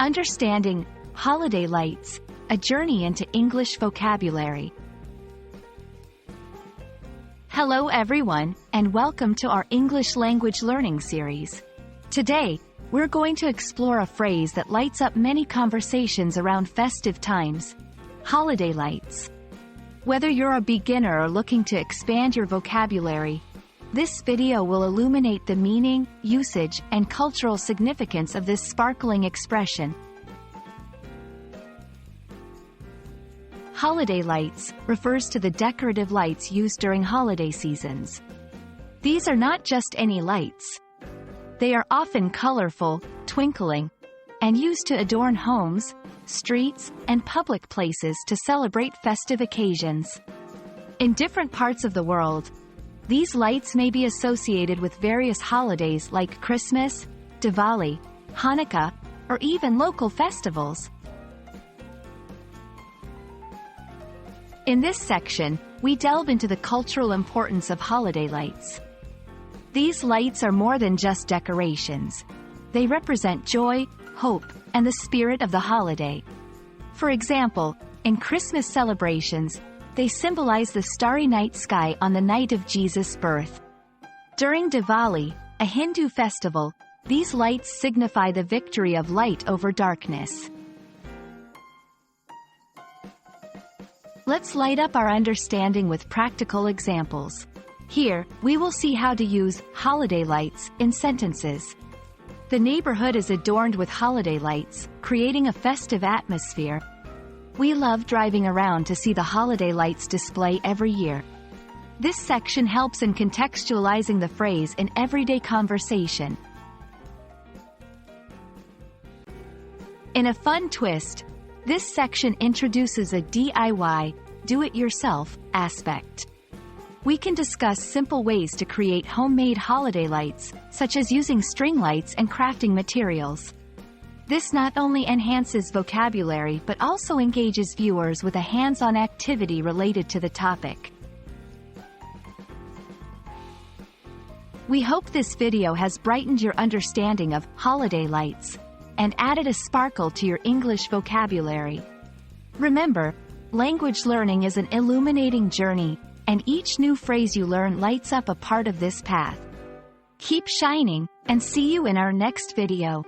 Understanding holiday lights, a journey into English vocabulary. Hello everyone, and welcome to our English language learning series. Today, we're going to explore a phrase that lights up many conversations around festive times: holiday lights. Whether you're a beginner or looking to expand your vocabulary, this video will illuminate the meaning, usage, and cultural significance of this sparkling expression. Holiday lights refers to the decorative lights used during holiday seasons. These are not just any lights. They are often colorful, twinkling, and used to adorn homes, streets, and public places to celebrate festive occasions. In different parts of the world, these lights may be associated with various holidays like Christmas, Diwali, Hanukkah, or even local festivals. In this section, we delve into the cultural importance of holiday lights. These lights are more than just decorations. They represent joy, hope, and the spirit of the holiday. For example, in Christmas celebrations, they symbolize the starry night sky on the night of Jesus' birth. During Diwali, a Hindu festival, these lights signify the victory of light over darkness. Let's light up our understanding with practical examples. Here, we will see how to use holiday lights in sentences. The neighborhood is adorned with holiday lights, creating a festive atmosphere. We love driving around to see the holiday lights display every year. This section helps in contextualizing the phrase in everyday conversation. In a fun twist, this section introduces a DIY, do-it-yourself, aspect. We can discuss simple ways to create homemade holiday lights, such as using string lights and crafting materials. This not only enhances vocabulary but also engages viewers with a hands-on activity related to the topic. We hope this video has brightened your understanding of holiday lights and added a sparkle to your English vocabulary. Remember, language learning is an illuminating journey, and each new phrase you learn lights up a part of this path. Keep shining, and see you in our next video.